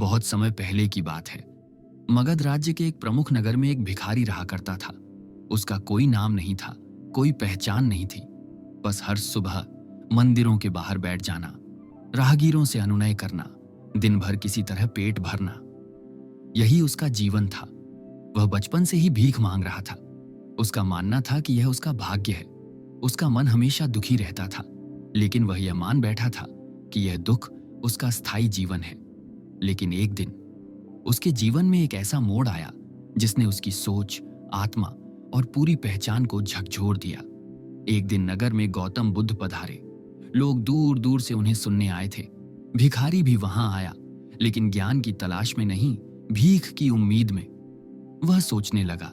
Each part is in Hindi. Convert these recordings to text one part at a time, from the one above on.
बहुत समय पहले की बात है। मगध राज्य के एक प्रमुख नगर में एक भिखारी रहा करता था। उसका कोई नाम नहीं था, कोई पहचान नहीं थी। बस हर सुबह मंदिरों के बाहर बैठ जाना, राहगीरों से अनुनय करना, दिन भर किसी तरह पेट भरना, यही उसका जीवन था। वह बचपन से ही भीख मांग रहा था। उसका मानना था कि यह उसका भाग्य है। उसका मन हमेशा दुखी रहता था, लेकिन वह यह मान बैठा था कि यह दुख उसका स्थायी जीवन है। लेकिन एक दिन उसके जीवन में एक ऐसा मोड़ आया जिसने उसकी सोच, आत्मा और पूरी पहचान को झकझोर दिया। एक दिन नगर में गौतम बुद्ध पधारे। लोग दूर दूर से उन्हें सुनने आए थे। भिखारी भी वहां आया, लेकिन ज्ञान की तलाश में नहीं, भीख की उम्मीद में। वह सोचने लगा,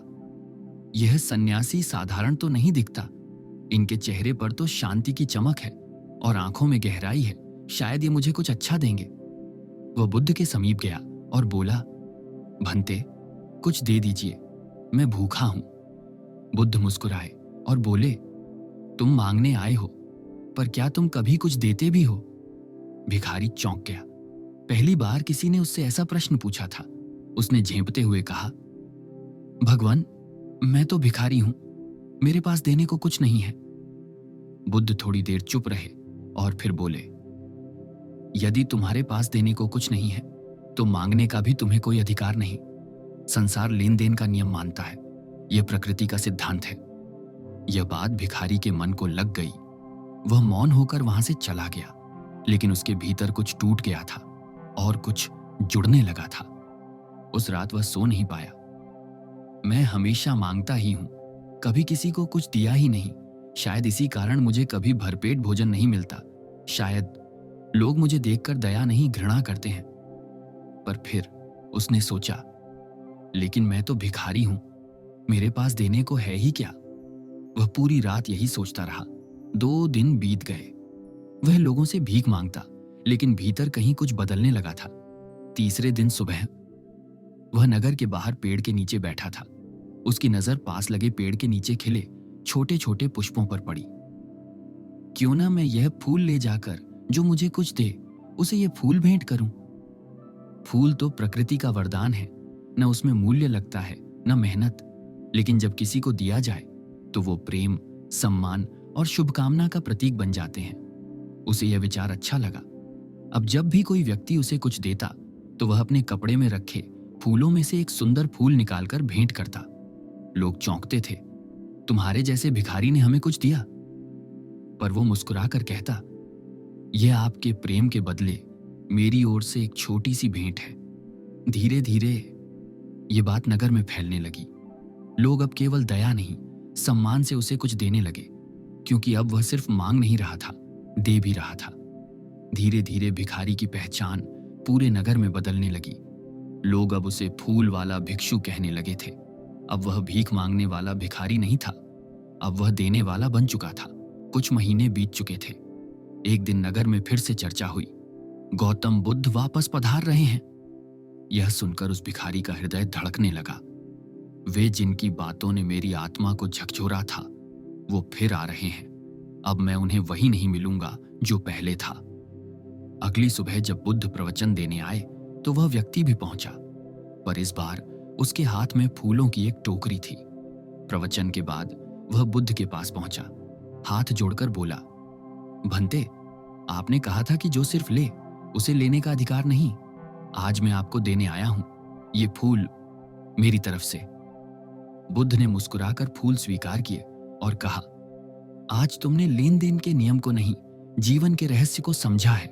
यह सन्यासी साधारण तो नहीं दिखता। इनके चेहरे पर तो शांति की चमक है और आंखों में गहराई है। शायद ये मुझे कुछ अच्छा देंगे। वह बुद्ध के समीप गया और बोला, भंते, कुछ दे दीजिए, मैं भूखा हूं। बुद्ध मुस्कुराए और बोले, तुम मांगने आए हो, पर क्या तुम कभी कुछ देते भी हो? भिखारी चौंक गया। पहली बार किसी ने उससे ऐसा प्रश्न पूछा था। उसने झेंपते हुए कहा, भगवान, मैं तो भिखारी हूं, मेरे पास देने को कुछ नहीं है। बुद्ध थोड़ी देर चुप रहे और फिर बोले, यदि तुम्हारे पास देने को कुछ नहीं है तो मांगने का भी तुम्हें कोई अधिकार नहीं। संसार लेन देन का नियम मानता है, यह प्रकृति का सिद्धांत है। यह बात भिखारी के मन को लग गई। वह मौन होकर वहां से चला गया, लेकिन उसके भीतर कुछ टूट गया था और कुछ जुड़ने लगा था। उस रात वह सो नहीं पाया। मैं हमेशा मांगता ही हूं, कभी किसी को कुछ दिया ही नहीं। शायद इसी कारण मुझे कभी भरपेट भोजन नहीं मिलता। शायद लोग मुझे देखकर दया नहीं, घृणा करते हैं। पर फिर उसने सोचा, लेकिन मैं तो भिखारी हूं, मेरे पास देने को है ही क्या? वह पूरी रात यही सोचता रहा। 2 दिन बीत गए। वह लोगों से भीख मांगता, लेकिन भीतर कहीं कुछ बदलने लगा था। तीसरे दिन सुबह वह नगर के बाहर पेड़ के नीचे बैठा था। उसकी नजर पास लगे पेड़ के नीचे खिले छोटे छोटे पुष्पों पर पड़ी। क्यों ना मैं यह फूल ले जाकर जो मुझे कुछ दे, उसे यह फूल भेंट करूं। फूल तो प्रकृति का वरदान है, न उसमें मूल्य लगता है न मेहनत। लेकिन जब किसी को दिया जाए तो वो प्रेम, सम्मान और शुभकामना का प्रतीक बन जाते हैं। उसे यह विचार अच्छा लगा। अब जब भी कोई व्यक्ति उसे कुछ देता तो वह अपने कपड़े में रखे फूलों में से एक सुंदर फूल निकालकर भेंट करता। लोग चौंकते थे, तुम्हारे जैसे भिखारी ने हमें कुछ दिया? पर वो मुस्कुराकर कहता, यह आपके प्रेम के बदले मेरी ओर से एक छोटी सी भेंट है। धीरे धीरे ये बात नगर में फैलने लगी। लोग अब केवल दया नहीं, सम्मान से उसे कुछ देने लगे, क्योंकि अब वह सिर्फ मांग नहीं रहा था, दे भी रहा था। धीरे धीरे भिखारी की पहचान पूरे नगर में बदलने लगी। लोग अब उसे फूल वाला भिक्षु कहने लगे थे। अब वह भीख मांगने वाला भिखारी नहीं था, अब वह देने वाला बन चुका था। कुछ महीने बीत चुके थे। एक दिन नगर में फिर से चर्चा हुई, गौतम बुद्ध वापस पधार रहे हैं। यह सुनकर उस भिखारी का हृदय धड़कने लगा। वे जिनकी बातों ने मेरी आत्मा को झकझोरा था, वो फिर आ रहे हैं। अब मैं उन्हें वही नहीं मिलूंगा जो पहले था। अगली सुबह जब बुद्ध प्रवचन देने आए तो वह व्यक्ति भी पहुंचा, पर इस बार उसके हाथ में फूलों की एक टोकरी थी। प्रवचन के बाद वह बुद्ध के पास पहुंचा, हाथ जोड़कर बोला, भंते, आपने कहा था कि जो सिर्फ ले उसे लेने का अधिकार नहीं। आज मैं आपको देने आया हूं ये फूल, मेरी तरफ से। बुद्ध ने मुस्कुराकर फूल स्वीकार किए और कहा, आज तुमने लेन देन के नियम को नहीं, जीवन के रहस्य को समझा है।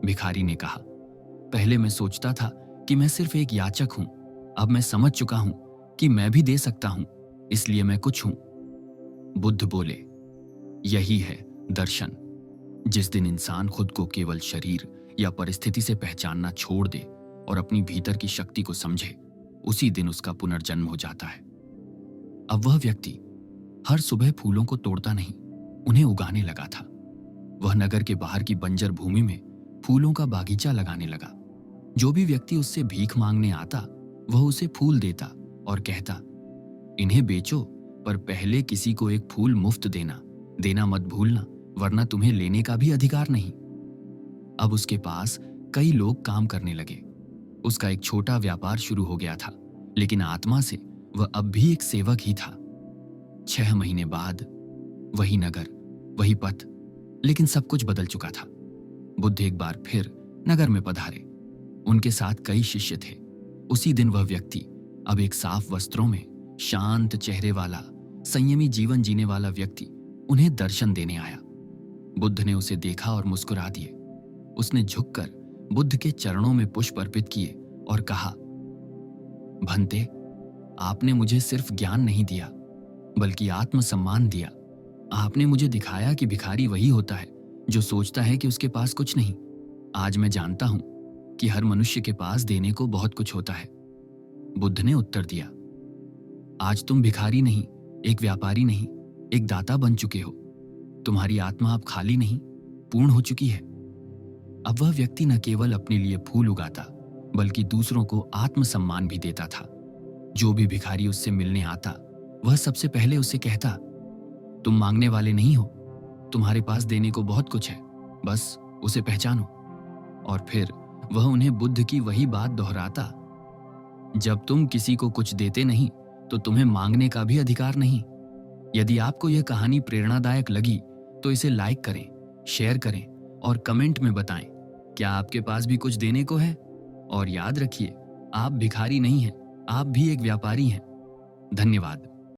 भिखारी ने कहा, पहले मैं सोचता था कि मैं सिर्फ एक याचक हूं, अब मैं समझ चुका हूं कि मैं भी दे सकता हूं, इसलिए मैं कुछ हूं। बुद्ध बोले, यही है दर्शन। जिस दिन इंसान खुद को केवल शरीर या परिस्थिति से पहचानना छोड़ दे और अपनी भीतर की शक्ति को समझे, उसी दिन उसका पुनर्जन्म हो जाता है। अब वह व्यक्ति हर सुबह फूलों को तोड़ता नहीं, उन्हें उगाने लगा था। वह नगर के बाहर की बंजर भूमि में फूलों का बागीचा लगाने लगा। जो भी व्यक्ति उससे भीख मांगने आता, वह उसे फूल देता और कहता, इन्हें बेचो, पर पहले किसी को एक फूल मुफ्त देना मत भूलना, वरना तुम्हें लेने का भी अधिकार नहीं। अब उसके पास कई लोग काम करने लगे। उसका एक छोटा व्यापार शुरू हो गया था, लेकिन आत्मा से वह अब भी एक सेवक ही था। 6 महीने बाद वही नगर, वही पथ, लेकिन सब कुछ बदल चुका था। बुद्ध एक बार फिर नगर में पधारे। उनके साथ कई शिष्य थे। उसी दिन वह व्यक्ति अब एक साफ वस्त्रों में, शांत चेहरे वाला, संयमी जीवन जीने वाला व्यक्ति उन्हें दर्शन देने आया। बुद्ध ने उसे देखा और मुस्कुरा दिए। उसने झुककर बुद्ध के चरणों में पुष्प अर्पित किए और कहा, भंते, आपने मुझे सिर्फ ज्ञान नहीं दिया, बल्कि आत्मसम्मान दिया। आपने मुझे दिखाया कि भिखारी वही होता है जो सोचता है कि उसके पास कुछ नहीं। आज मैं जानता हूं कि हर मनुष्य के पास देने को बहुत कुछ होता है। बुद्ध ने उत्तर दिया, आज तुम भिखारी नहीं, एक व्यापारी नहीं, एक दाता बन चुके हो। तुम्हारी आत्मा अब खाली नहीं, पूर्ण हो चुकी है। अब वह व्यक्ति न केवल अपने लिए फूल उगाता, बल्कि दूसरों को आत्मसम्मान भी देता था। जो भी भिखारी उससे मिलने आता, वह सबसे पहले उससे कहता, तुम मांगने वाले नहीं हो, तुम्हारे पास देने को बहुत कुछ है, बस उसे पहचानो। और फिर वह उन्हें बुद्ध की वही बात दोहराता, जब तुम किसी को कुछ देते नहीं तो तुम्हें मांगने का भी अधिकार नहीं। यदि आपको यह कहानी प्रेरणादायक लगी तो इसे लाइक करें, शेयर करें और कमेंट में बताएं क्या आपके पास भी कुछ देने को है। और याद रखिए, आप भिखारी नहीं हैं, आप भी एक व्यापारी हैं। धन्यवाद।